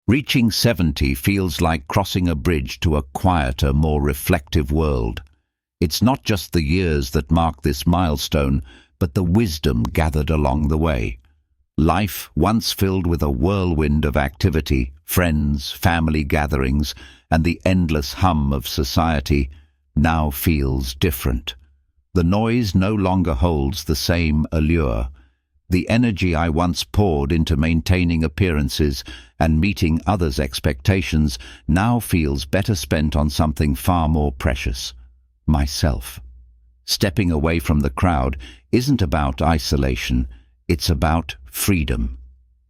Reaching 70 feels like crossing a bridge to a quieter, more reflective world. It's not just the years that mark this milestone, but the wisdom gathered along the way. Life, once filled with a whirlwind of activity, friends, family gatherings, and the endless hum of society, now feels different. The noise no longer holds the same allure. The energy I once poured into maintaining appearances and meeting others' expectations now feels better spent on something far more precious: myself. Stepping away from the crowd isn't about isolation, it's about freedom.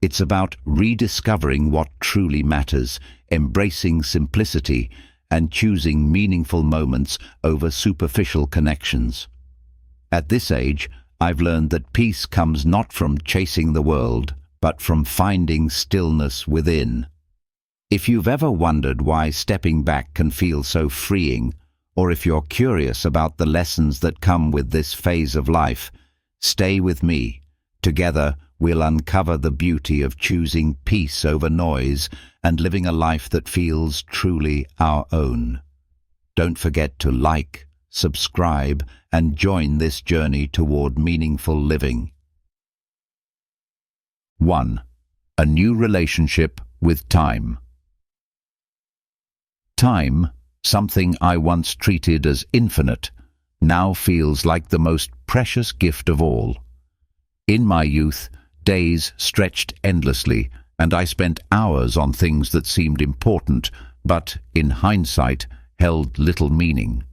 It's about rediscovering what truly matters, embracing simplicity, and choosing meaningful moments over superficial connections. At this age, I've learned that peace comes not from chasing the world, but from finding stillness within. If you've ever wondered why stepping back can feel so freeing, or if you're curious about the lessons that come with this phase of life, stay with me. Together, we'll uncover the beauty of choosing peace over noise and living a life that feels truly our own. Don't forget to like, subscribe, and join this journey toward meaningful living. 1. A new relationship with time. Time, something I once treated as infinite, now feels like the most precious gift of all. In my youth, days stretched endlessly, and I spent hours on things that seemed important, but, in hindsight, held little meaning.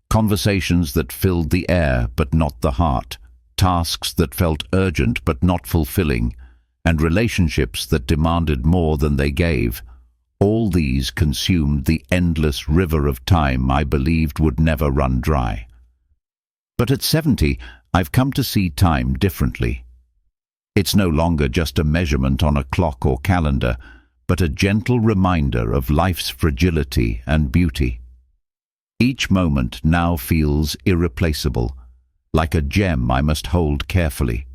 Conversations that filled the air but not the heart, tasks that felt urgent but not fulfilling, and relationships that demanded more than they gave. All these consumed the endless river of time I believed would never run dry. But at 70, I've come to see time differently. It's no longer just a measurement on a clock or calendar, but a gentle reminder of life's fragility and beauty. Each moment now feels irreplaceable, like a gem I must hold carefully.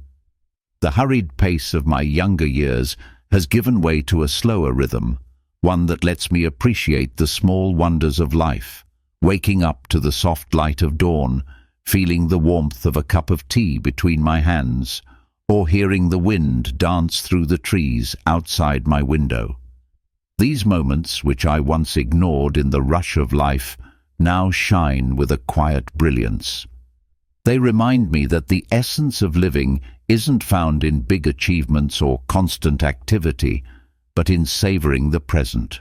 The hurried pace of my younger years has given way to a slower rhythm, one that lets me appreciate the small wonders of life, waking up to the soft light of dawn, feeling the warmth of a cup of tea between my hands, or hearing the wind dance through the trees outside my window. These moments, which I once ignored in the rush of life, now shine with a quiet brilliance. They remind me that the essence of living isn't found in big achievements or constant activity, but in savoring the present.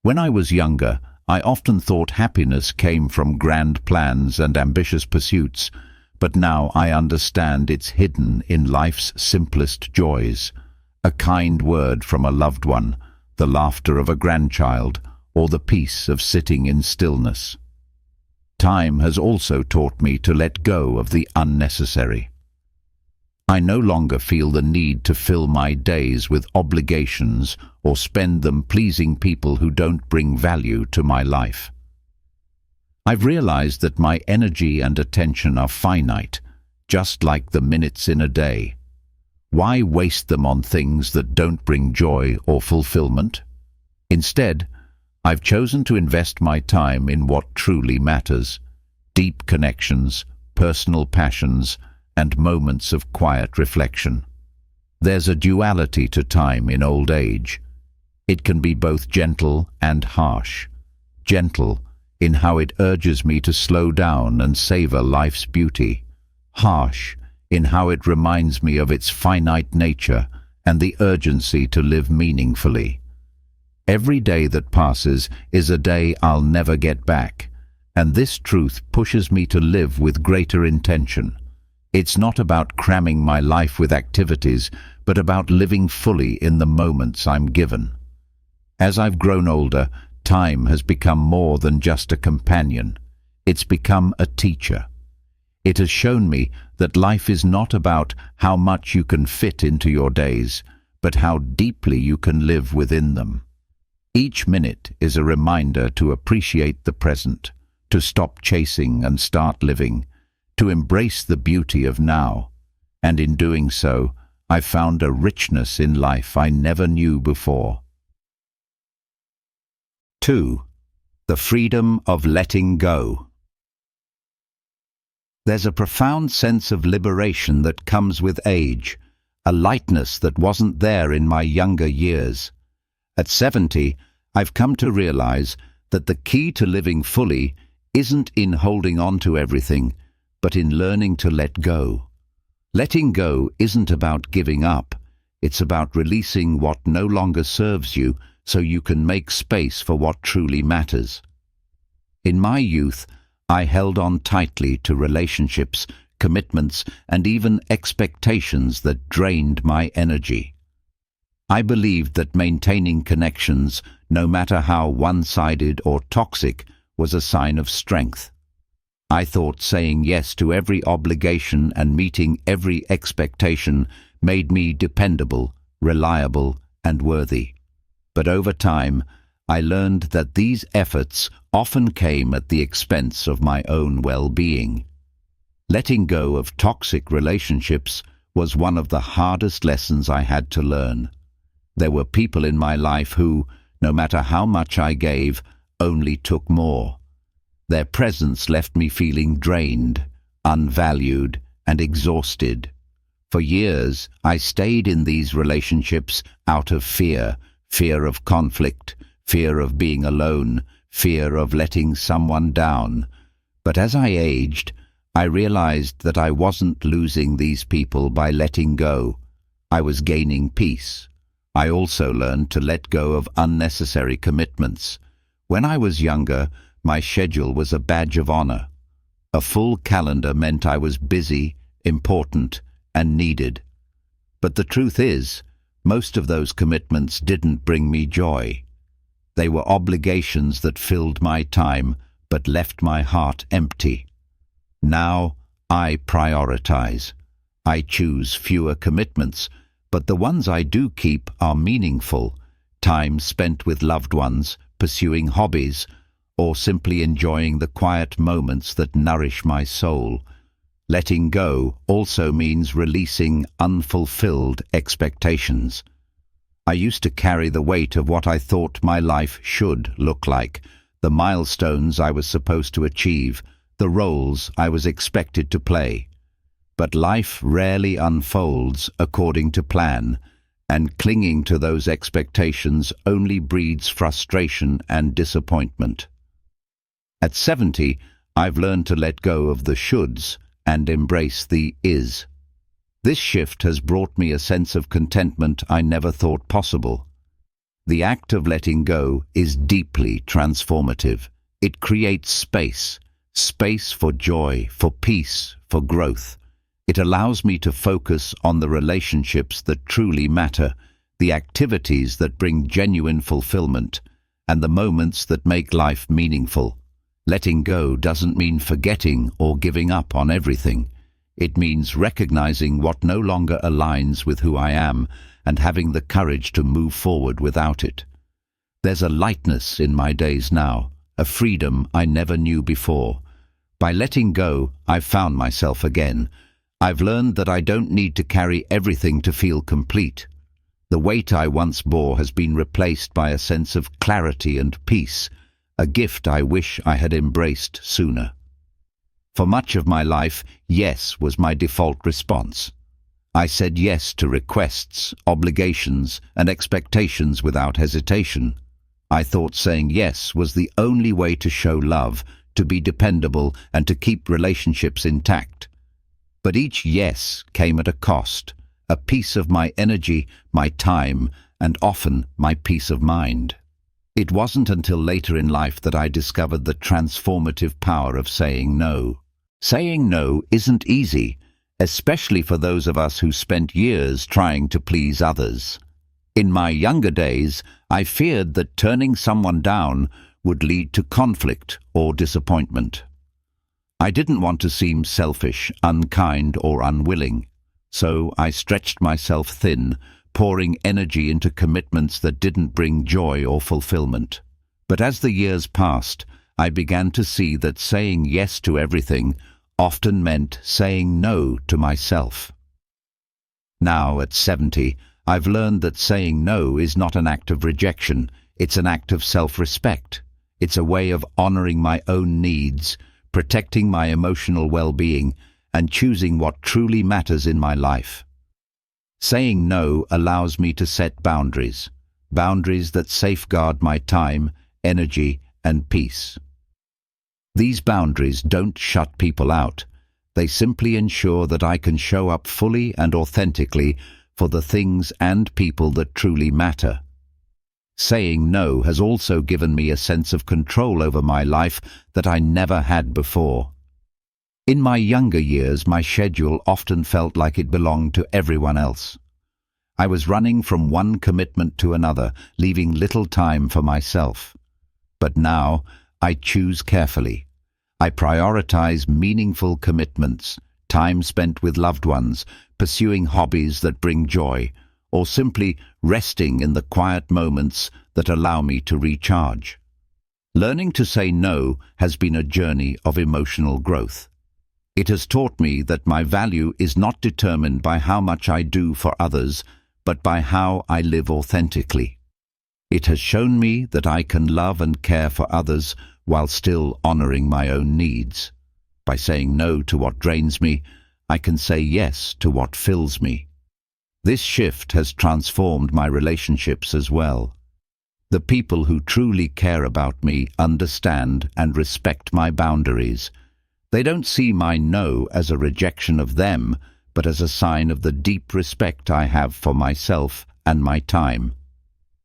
When I was younger, I often thought happiness came from grand plans and ambitious pursuits, but now I understand it's hidden in life's simplest joys: a kind word from a loved one, the laughter of a grandchild, or the peace of sitting in stillness. Time has also taught me to let go of the unnecessary. I no longer feel the need to fill my days with obligations or spend them pleasing people who don't bring value to my life. I've realized that my energy and attention are finite, just like the minutes in a day. Why waste them on things that don't bring joy or fulfillment? Instead, I've chosen to invest my time in what truly matters: deep connections, personal passions, and moments of quiet reflection. There's a duality to time in old age. It can be both gentle and harsh. Gentle in how it urges me to slow down and savor life's beauty. Harsh in how it reminds me of its finite nature and the urgency to live meaningfully. Every day that passes is a day I'll never get back, and this truth pushes me to live with greater intention. It's not about cramming my life with activities, but about living fully in the moments I'm given. As I've grown older, time has become more than just a companion. It's become a teacher. It has shown me that life is not about how much you can fit into your days, but how deeply you can live within them. Each minute is a reminder to appreciate the present, to stop chasing and start living, to embrace the beauty of now. And in doing so, I've found a richness in life I never knew before. 2. The freedom of letting go. There's a profound sense of liberation that comes with age, a lightness that wasn't there in my younger years. At 70, I've come to realize that the key to living fully isn't in holding on to everything, but in learning to let go. Letting go isn't about giving up. It's about releasing what no longer serves you so you can make space for what truly matters. In my youth, I held on tightly to relationships, commitments, and even expectations that drained my energy. I believed that maintaining connections, no matter how one-sided or toxic, was a sign of strength. I thought saying yes to every obligation and meeting every expectation made me dependable, reliable, and worthy. But over time, I learned that these efforts often came at the expense of my own well-being. Letting go of toxic relationships was one of the hardest lessons I had to learn. There were people in my life who, no matter how much I gave, only took more. Their presence left me feeling drained, unvalued, and exhausted. For years, I stayed in these relationships out of fear of conflict, fear of being alone, fear of letting someone down. But as I aged, I realized that I wasn't losing these people by letting go. I was gaining peace. I also learned to let go of unnecessary commitments. When I was younger, my schedule was a badge of honor. A full calendar meant I was busy, important, and needed. But the truth is, most of those commitments didn't bring me joy. They were obligations that filled my time but left my heart empty. Now I prioritize. I choose fewer commitments, but the ones I do keep are meaningful. Time spent with loved ones, pursuing hobbies, or simply enjoying the quiet moments that nourish my soul. Letting go also means releasing unfulfilled expectations. I used to carry the weight of what I thought my life should look like, the milestones I was supposed to achieve, the roles I was expected to play. But life rarely unfolds according to plan, and clinging to those expectations only breeds frustration and disappointment. At 70, I've learned to let go of the shoulds and embrace the is. This shift has brought me a sense of contentment I never thought possible. The act of letting go is deeply transformative. It creates space for joy, for peace, for growth. It allows me to focus on the relationships that truly matter, the activities that bring genuine fulfillment, and the moments that make life meaningful. Letting go doesn't mean forgetting or giving up on everything. It means recognizing what no longer aligns with who I am and having the courage to move forward without it. There's a lightness in my days now, a freedom I never knew before. By letting go, I've found myself again. I've learned that I don't need to carry everything to feel complete. The weight I once bore has been replaced by a sense of clarity and peace, a gift I wish I had embraced sooner. For much of my life, yes was my default response. I said yes to requests, obligations, and expectations without hesitation. I thought saying yes was the only way to show love, to be dependable, and to keep relationships intact. But each yes came at a cost, a piece of my energy, my time, and often my peace of mind. It wasn't until later in life that I discovered the transformative power of saying no. Saying no isn't easy, especially for those of us who spent years trying to please others. In my younger days, I feared that turning someone down would lead to conflict or disappointment. I didn't want to seem selfish, unkind, or unwilling, so I stretched myself thin, pouring energy into commitments that didn't bring joy or fulfillment. But as the years passed, I began to see that saying yes to everything often meant saying no to myself. Now, at 70, I've learned that saying no is not an act of rejection, It's an act of self-respect. It's a way of honoring my own needs, protecting my emotional well-being, and choosing what truly matters in my life. Saying no allows me to set boundaries, boundaries that safeguard my time, energy, and peace. These boundaries don't shut people out. They simply ensure that I can show up fully and authentically for the things and people that truly matter. Saying no has also given me a sense of control over my life that I never had before. In my younger years, my schedule often felt like it belonged to everyone else. I was running from one commitment to another, leaving little time for myself. But now, I choose carefully. I prioritize meaningful commitments, time spent with loved ones, pursuing hobbies that bring joy, or simply resting in the quiet moments that allow me to recharge. Learning to say no has been a journey of emotional growth. It has taught me that my value is not determined by how much I do for others, but by how I live authentically. It has shown me that I can love and care for others while still honoring my own needs. By saying no to what drains me, I can say yes to what fills me. This shift has transformed my relationships as well. The people who truly care about me understand and respect my boundaries. They don't see my no as a rejection of them, but as a sign of the deep respect I have for myself and my time.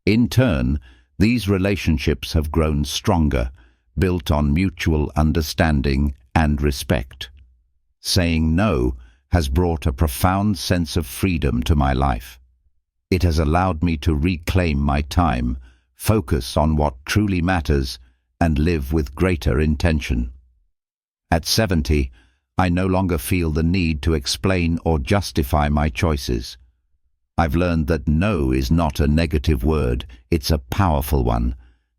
In turn, these relationships have grown stronger, built on mutual understanding and respect. Saying no has brought a profound sense of freedom to my life. It has allowed me to reclaim my time, focus on what truly matters, and live with greater intention. At 70, I no longer feel the need to explain or justify my choices. I've learned that no is not a negative word, it's a powerful one,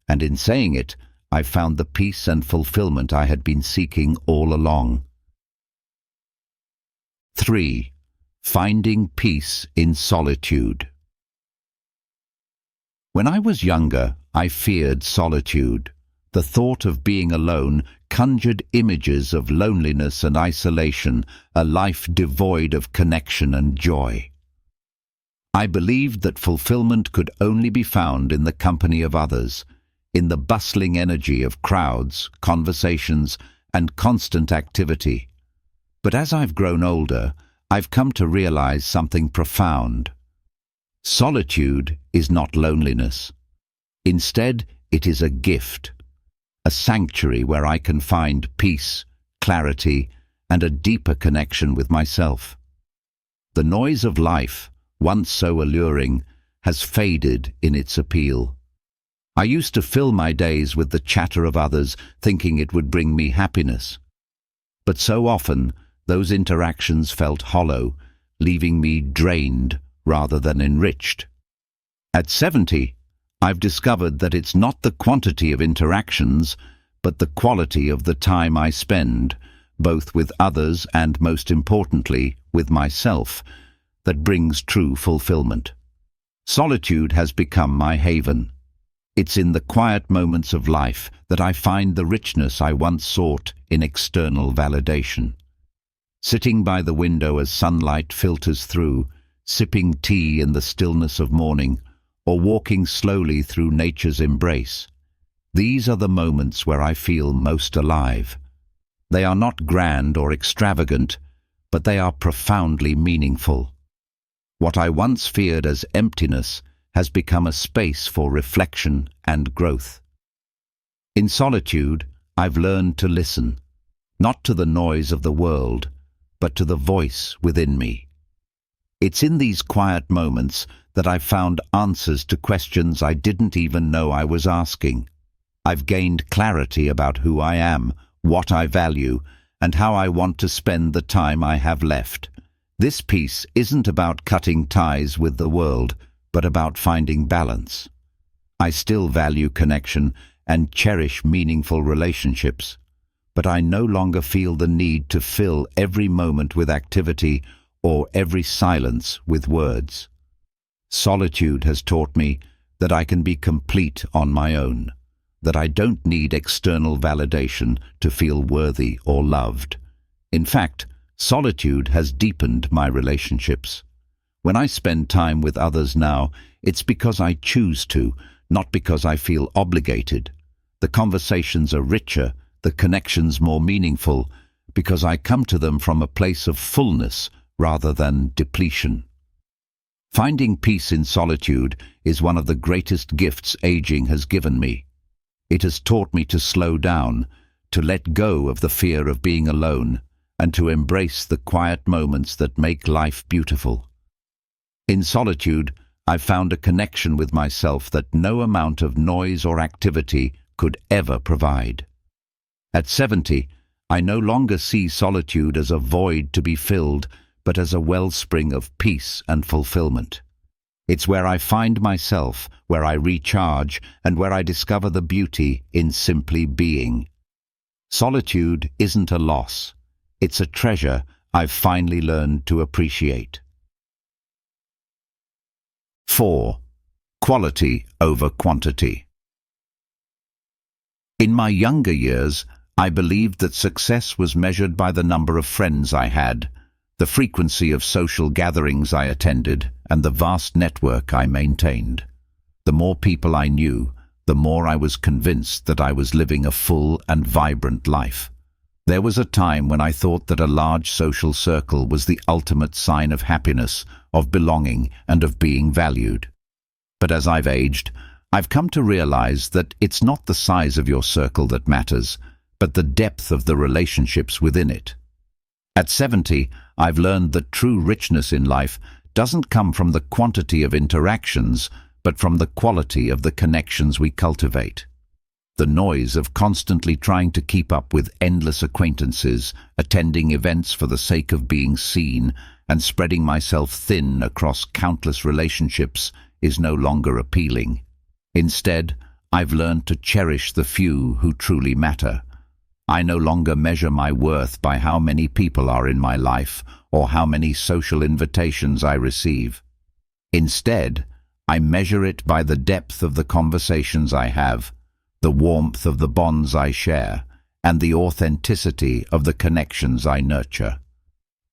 and in saying it, I've found the peace and fulfillment I had been seeking all along. 3. Finding peace in solitude. When I was younger, I feared solitude. The thought of being alone conjured images of loneliness and isolation, a life devoid of connection and joy. I believed that fulfillment could only be found in the company of others, in the bustling energy of crowds, conversations, and constant activity. But as I've grown older, I've come to realize something profound. Solitude is not loneliness. Instead, it is a gift, a sanctuary where I can find peace, clarity, and a deeper connection with myself. The noise of life, once so alluring, has faded in its appeal. I used to fill my days with the chatter of others, thinking it would bring me happiness. But so often, those interactions felt hollow, leaving me drained rather than enriched. At 70, I've discovered that it's not the quantity of interactions, but the quality of the time I spend, both with others and, most importantly, with myself, that brings true fulfillment. Solitude has become my haven. It's in the quiet moments of life that I find the richness I once sought in external validation. Sitting by the window as sunlight filters through, sipping tea in the stillness of morning, or walking slowly through nature's embrace, these are the moments where I feel most alive. They are not grand or extravagant, but they are profoundly meaningful. What I once feared as emptiness has become a space for reflection and growth. In solitude, I've learned to listen, not to the noise of the world, but to the voice within me. It's in these quiet moments that I've found answers to questions I didn't even know I was asking. I've gained clarity about who I am, what I value, and how I want to spend the time I have left. This peace isn't about cutting ties with the world, but about finding balance. I still value connection and cherish meaningful relationships, but I no longer feel the need to fill every moment with activity or every silence with words. Solitude has taught me that I can be complete on my own, that I don't need external validation to feel worthy or loved. In fact, solitude has deepened my relationships. When I spend time with others now, it's because I choose to, not because I feel obligated. The conversations are richer, the connections more meaningful, because I come to them from a place of fullness rather than depletion. Finding peace in solitude is one of the greatest gifts aging has given me. It has taught me to slow down, to let go of the fear of being alone, and to embrace the quiet moments that make life beautiful. In solitude, I've found a connection with myself that no amount of noise or activity could ever provide. At 70, I no longer see solitude as a void to be filled, but as a wellspring of peace and fulfillment. It's where I find myself, where I recharge, and where I discover the beauty in simply being. Solitude isn't a loss. It's a treasure I've finally learned to appreciate. 4. Quality over quantity. In my younger years, I believed that success was measured by the number of friends I had, the frequency of social gatherings I attended, and the vast network I maintained. The more people I knew, the more I was convinced that I was living a full and vibrant life. There was a time when I thought that a large social circle was the ultimate sign of happiness, of belonging, and of being valued. But as I've aged, I've come to realize that it's not the size of your circle that matters, but the depth of the relationships within it. At 70, I've learned that true richness in life doesn't come from the quantity of interactions, but from the quality of the connections we cultivate. The noise of constantly trying to keep up with endless acquaintances, attending events for the sake of being seen, and spreading myself thin across countless relationships is no longer appealing. Instead, I've learned to cherish the few who truly matter. I no longer measure my worth by how many people are in my life or how many social invitations I receive. Instead, I measure it by the depth of the conversations I have, the warmth of the bonds I share, and the authenticity of the connections I nurture.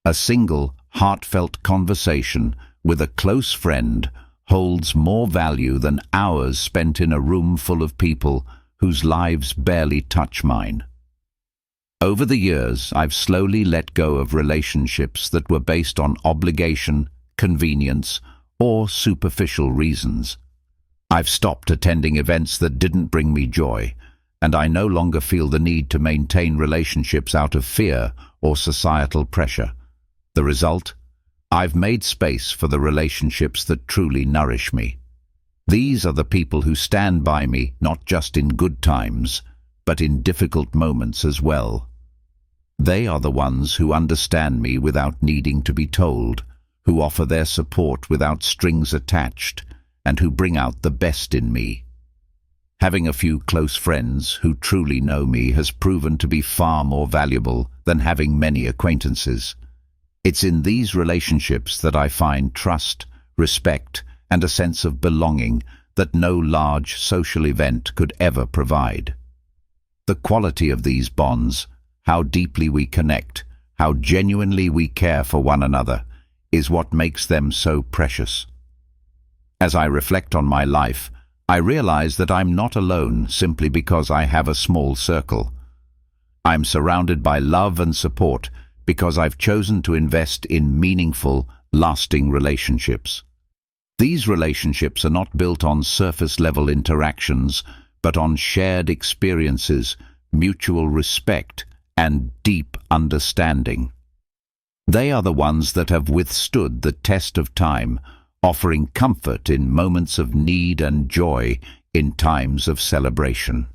A single, heartfelt conversation with a close friend holds more value than hours spent in a room full of people whose lives barely touch mine. Over the years, I've slowly let go of relationships that were based on obligation, convenience, or superficial reasons. I've stopped attending events that didn't bring me joy, and I no longer feel the need to maintain relationships out of fear or societal pressure. The result? I've made space for the relationships that truly nourish me. These are the people who stand by me not just in good times, but in difficult moments as well. They are the ones who understand me without needing to be told, who offer their support without strings attached, and who bring out the best in me. Having a few close friends who truly know me has proven to be far more valuable than having many acquaintances. It's in these relationships that I find trust, respect, and a sense of belonging that no large social event could ever provide. The quality of these bonds, how deeply we connect, how genuinely we care for one another, is what makes them so precious. As I reflect on my life, I realize that I'm not alone simply because I have a small circle. I'm surrounded by love and support because I've chosen to invest in meaningful, lasting relationships. These relationships are not built on surface-level interactions, but on shared experiences, mutual respect, and deep understanding. They are the ones that have withstood the test of time, offering comfort in moments of need and joy in times of celebration.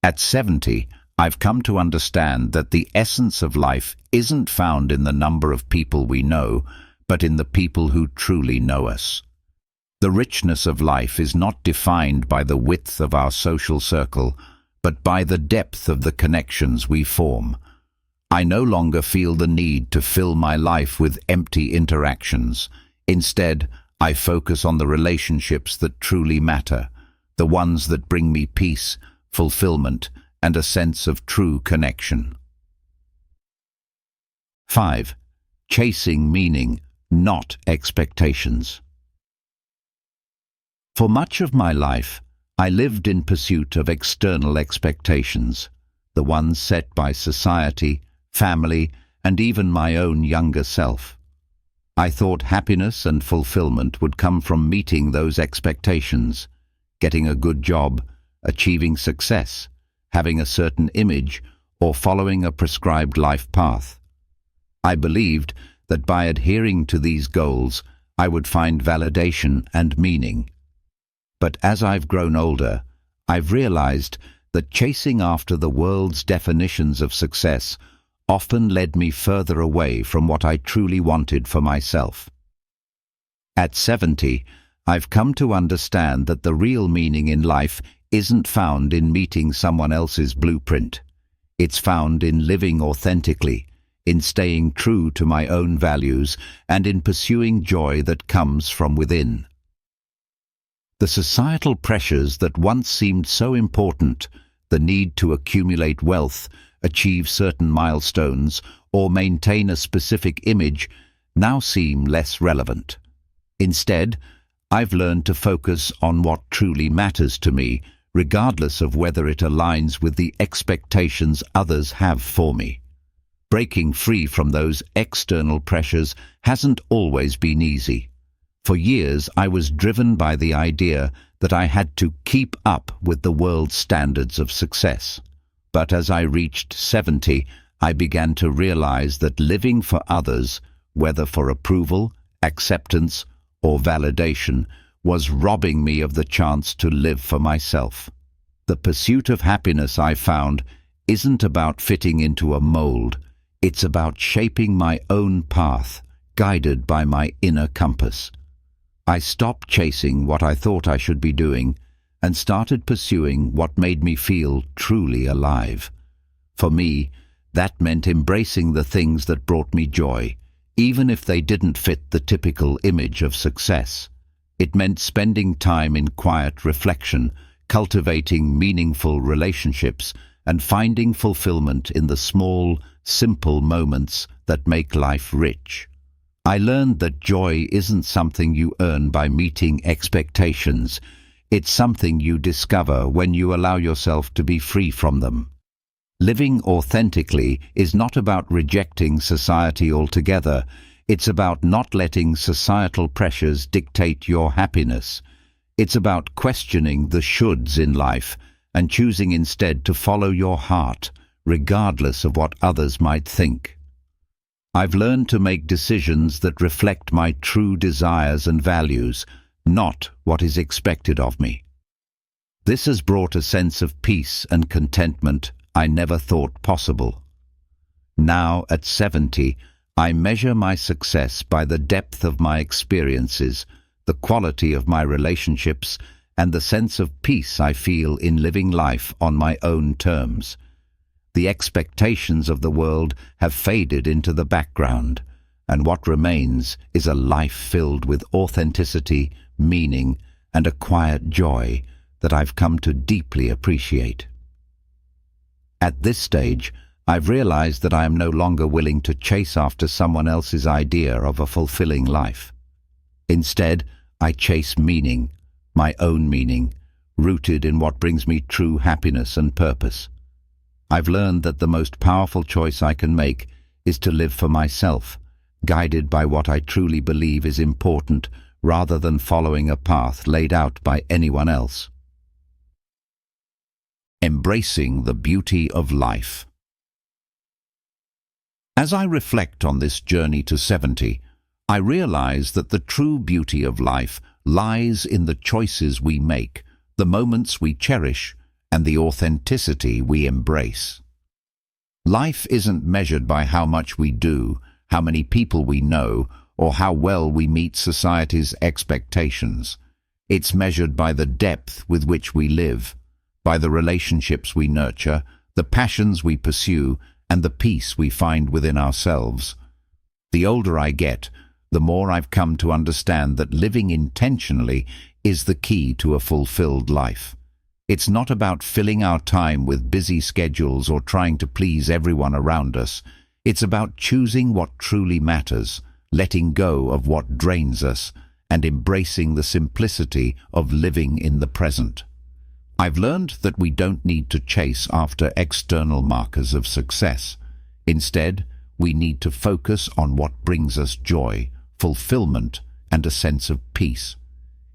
At 70, I've come to understand that the essence of life isn't found in the number of people we know, but in the people who truly know us. The richness of life is not defined by the width of our social circle, but by the depth of the connections we form. I no longer feel the need to fill my life with empty interactions. Instead, I focus on the relationships that truly matter, the ones that bring me peace, fulfillment, and a sense of true connection. 5. Chasing meaning, not expectations. For much of my life, I lived in pursuit of external expectations, the ones set by society, family, and even my own younger self. I thought happiness and fulfillment would come from meeting those expectations, getting a good job, achieving success, having a certain image, or following a prescribed life path. I believed that by adhering to these goals, I would find validation and meaning. But as I've grown older, I've realized that chasing after the world's definitions of success often led me further away from what I truly wanted for myself. At 70, I've come to understand that the real meaning in life isn't found in meeting someone else's blueprint. It's found in living authentically, in staying true to my own values, and in pursuing joy that comes from within. The societal pressures that once seemed so important, the need to accumulate wealth, achieve certain milestones, or maintain a specific image, now seem less relevant. Instead, I've learned to focus on what truly matters to me, regardless of whether it aligns with the expectations others have for me. Breaking free from those external pressures hasn't always been easy. For years, I was driven by the idea that I had to keep up with the world's standards of success. But as I reached 70, I began to realize that living for others, whether for approval, acceptance, or validation, was robbing me of the chance to live for myself. The pursuit of happiness, I found, isn't about fitting into a mold. It's about shaping my own path, guided by my inner compass. I stopped chasing what I thought I should be doing and started pursuing what made me feel truly alive. For me, that meant embracing the things that brought me joy, even if they didn't fit the typical image of success. It meant spending time in quiet reflection, cultivating meaningful relationships, and finding fulfillment in the small, simple moments that make life rich. I learned that joy isn't something you earn by meeting expectations. It's something you discover when you allow yourself to be free from them. Living authentically is not about rejecting society altogether. It's about not letting societal pressures dictate your happiness. It's about questioning the shoulds in life and choosing instead to follow your heart, regardless of what others might think. I've learned to make decisions that reflect my true desires and values, not what is expected of me. This has brought a sense of peace and contentment I never thought possible. Now, at 70, I measure my success by the depth of my experiences, the quality of my relationships, and the sense of peace I feel in living life on my own terms. The expectations of the world have faded into the background, and what remains is a life filled with authenticity, meaning, and a quiet joy that I've come to deeply appreciate. At this stage, I've realized that I am no longer willing to chase after someone else's idea of a fulfilling life. Instead, I chase meaning, my own meaning, rooted in what brings me true happiness and purpose. I've learned that the most powerful choice I can make is to live for myself, guided by what I truly believe is important, rather than following a path laid out by anyone else. Embracing the beauty of life. As I reflect on this journey to 70, I realize that the true beauty of life lies in the choices we make, the moments we cherish, and the authenticity we embrace. Life isn't measured by how much we do, how many people we know, or how well we meet society's expectations. It's measured by the depth with which we live, by the relationships we nurture, the passions we pursue, and the peace we find within ourselves. The older I get, the more I've come to understand that living intentionally is the key to a fulfilled life. It's not about filling our time with busy schedules or trying to please everyone around us. It's about choosing what truly matters, letting go of what drains us, and embracing the simplicity of living in the present. I've learned that we don't need to chase after external markers of success. Instead, we need to focus on what brings us joy, fulfillment, and a sense of peace.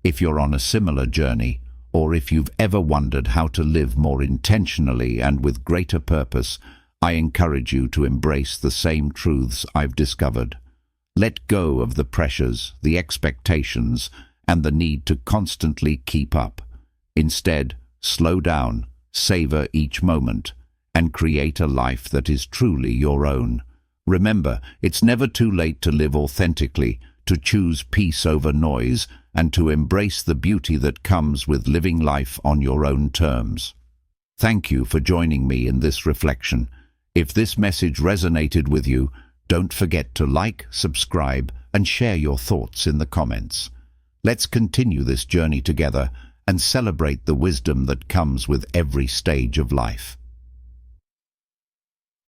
If you're on a similar journey, or if you've ever wondered how to live more intentionally and with greater purpose, I encourage you to embrace the same truths I've discovered. Let go of the pressures, the expectations, and the need to constantly keep up. Instead, slow down, savor each moment, and create a life that is truly your own. Remember, it's never too late to live authentically, to choose peace over noise, and to embrace the beauty that comes with living life on your own terms. Thank you for joining me in this reflection. If this message resonated with you, don't forget to like, subscribe, and share your thoughts in the comments. Let's continue this journey together and celebrate the wisdom that comes with every stage of life.